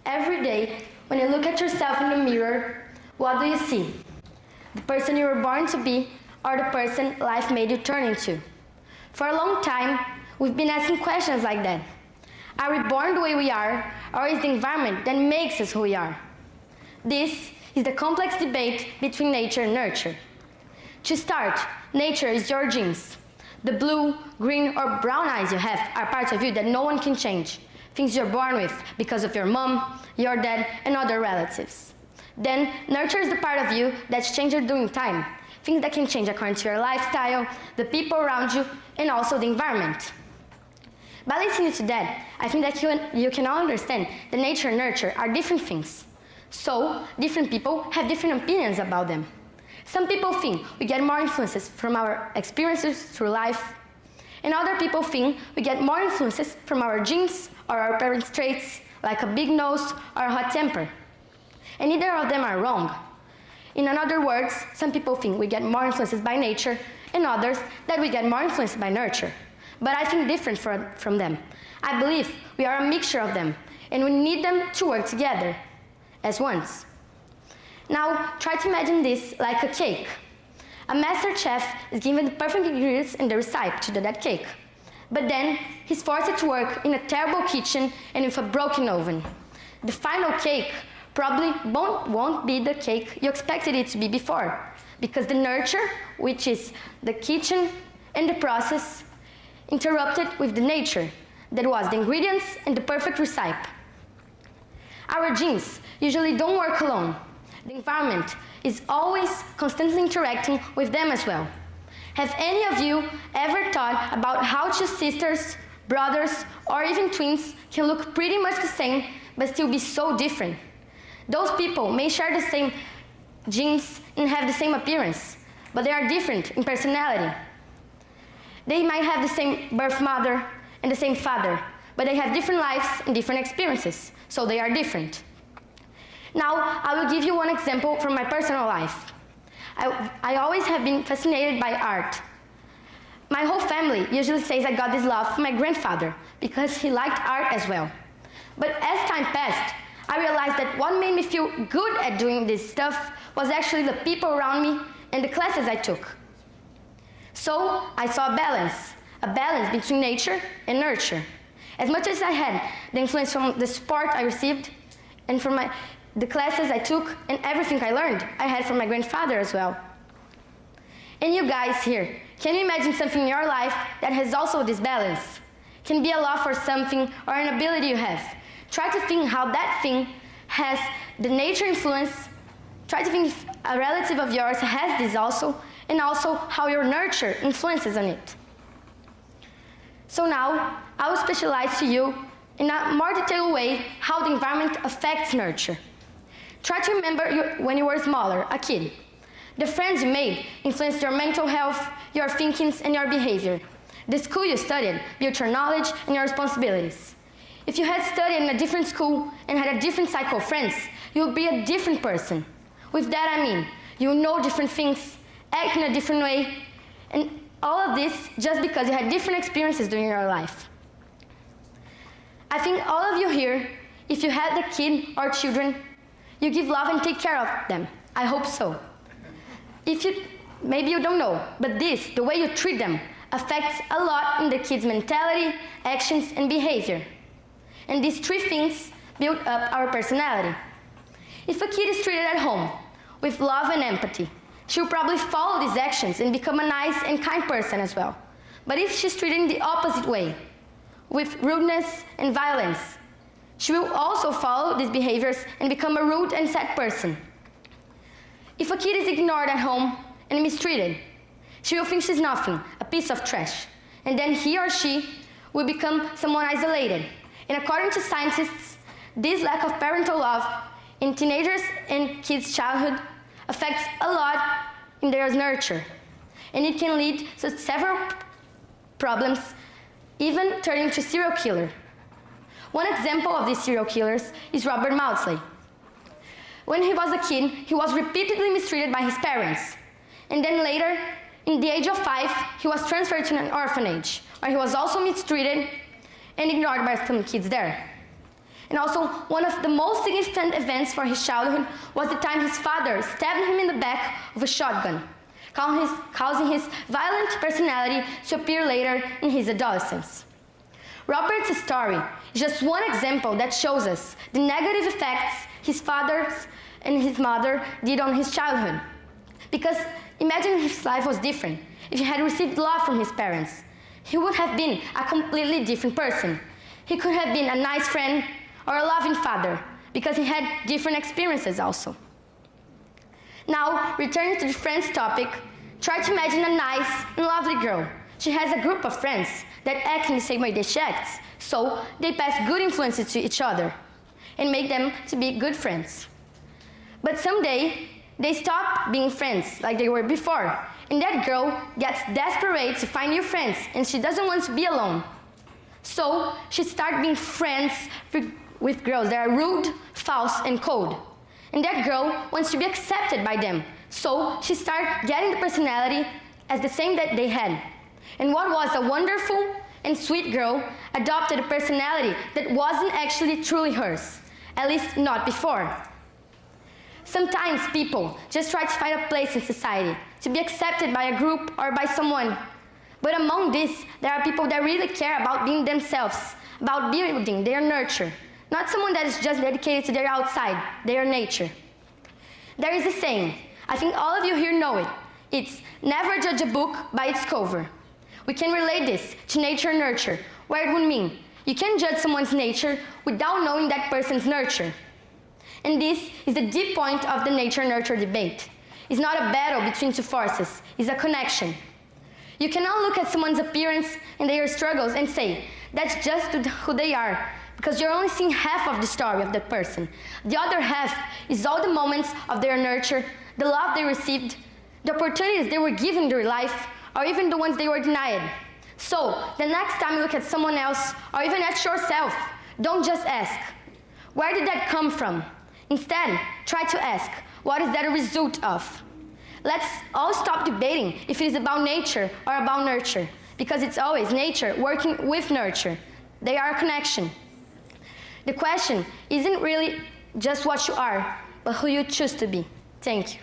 Every day, when you look at yourself in the mirror, what do you see? The person you were born to be, or the person life made you turn into? For a long time, we've been asking questions like that. Are we born the way we are, or is the environment that makes us who we are? This is the complex debate between nature and nurture. To start, nature is your genes. The blue, green, or brown eyes you have are parts of you that no one can change. Things you're born with because of your mom, your dad, and other relatives. Then, nurture is the part of you that's changed during time. Things that can change according to your lifestyle, the people around you, and also the environment. By listening to that, I think that you can all understand that nature and nurture are different things. So, different people have different opinions about them. Some people think we get more influences from our experiences through life, and other people think we get more influences from our genes or our parents' traits, like a big nose or a hot temper. And neither of them are wrong. In other words, some people think we get more influences by nature, and others that we get more influenced by nurture. But I think different from them. I believe we are a mixture of them, and we need them to work together as ones. Now, try to imagine this like a cake. A master chef is given the perfect ingredients and the recipe to do that cake. But then, he's forced to work in a terrible kitchen and with a broken oven. The final cake probably won't be the cake you expected it to be before, because the nurture, which is the kitchen and the process, interrupted with the nature, that was the ingredients and the perfect recipe. Our genes usually don't work alone. The environment is always constantly interacting with them as well. Have any of you ever thought about how two sisters, brothers, or even twins can look pretty much the same but still be so different? Those people may share the same genes and have the same appearance, but they are different in personality. They might have the same birth mother and the same father, but they have different lives and different experiences, so they are different. Now, I will give you one example from my personal life. I always have been fascinated by art. My whole family usually says I got this love from my grandfather because he liked art as well. But as time passed, I realized that what made me feel good at doing this stuff was actually the people around me and the classes I took. So I saw a balance between nature and nurture. As much as I had the influence from the sport I received and from the classes I took and everything I learned, I had from my grandfather as well. And you guys here, can you imagine something in your life that has also this balance? Can be a love for something or an ability you have. Try to think how that thing has the nature influence. Try to think if a relative of yours has this also, and also how your nurture influences on it. So now, I will specialize to you in a more detailed way how the environment affects nurture. Try to remember when you were smaller, a kid. The friends you made influenced your mental health, your thinkings, and your behavior. The school you studied built your knowledge and your responsibilities. If you had studied in a different school and had a different cycle of friends, you would be a different person. With that I mean, you know different things, act in a different way, and all of this just because you had different experiences during your life. I think all of you here, if you had a kid or children, you give love and take care of them. I hope so. Maybe you don't know, but the way you treat them, affects a lot in the kid's mentality, actions, and behavior. And these three things build up our personality. If a kid is treated at home with love and empathy, she'll probably follow these actions and become a nice and kind person as well. But if she's treated in the opposite way, with rudeness and violence, she will also follow these behaviors and become a rude and sad person. If a kid is ignored at home and mistreated, she will think she's nothing, a piece of trash. And then he or she will become someone isolated. And according to scientists, this lack of parental love in teenagers and kids' childhood affects a lot in their nurture. And it can lead to several problems, even turning to serial killer. One example of these serial killers is Robert Maudsley. When he was a kid, he was repeatedly mistreated by his parents. And then later, in the age of 5, he was transferred to an orphanage, where he was also mistreated and ignored by some kids there. And also, one of the most significant events for his childhood was the time his father stabbed him in the back with a shotgun, causing his violent personality to appear later in his adolescence. Robert's story is just one example that shows us the negative effects his father and his mother did on his childhood. Because imagine if his life was different, if he had received love from his parents. He would have been a completely different person. He could have been a nice friend or a loving father, because he had different experiences also. Now, returning to the friends topic, try to imagine a nice and lovely girl. She has a group of friends that act in the same way that she acts, so they pass good influences to each other and make them to be good friends. But someday, they stop being friends like they were before, and that girl gets desperate to find new friends, and she doesn't want to be alone. So she starts being friends with girls that are rude, false, and cold. And that girl wants to be accepted by them, so she starts getting the personality as the same that they had. And what was a wonderful and sweet girl adopted a personality that wasn't actually truly hers, at least not before. Sometimes people just try to find a place in society, to be accepted by a group or by someone. But among these, there are people that really care about being themselves, about building their nurture, not someone that is just dedicated to their outside, their nature. There is a saying, I think all of you here know it. It's never judge a book by its cover. We can relate this to nature and nurture, where it would mean you can judge someone's nature without knowing that person's nurture. And this is the deep point of the nature-nurture debate. It's not a battle between two forces, it's a connection. You cannot look at someone's appearance and their struggles and say, that's just who they are, because you're only seeing half of the story of that person. The other half is all the moments of their nurture, the love they received, the opportunities they were given in their life, or even the ones they were denied. So, the next time you look at someone else, or even at yourself, don't just ask, where did that come from? Instead, try to ask, what is that a result of? Let's all stop debating if it is about nature or about nurture, because it's always nature working with nurture. They are a connection. The question isn't really just what you are, but who you choose to be. Thank you.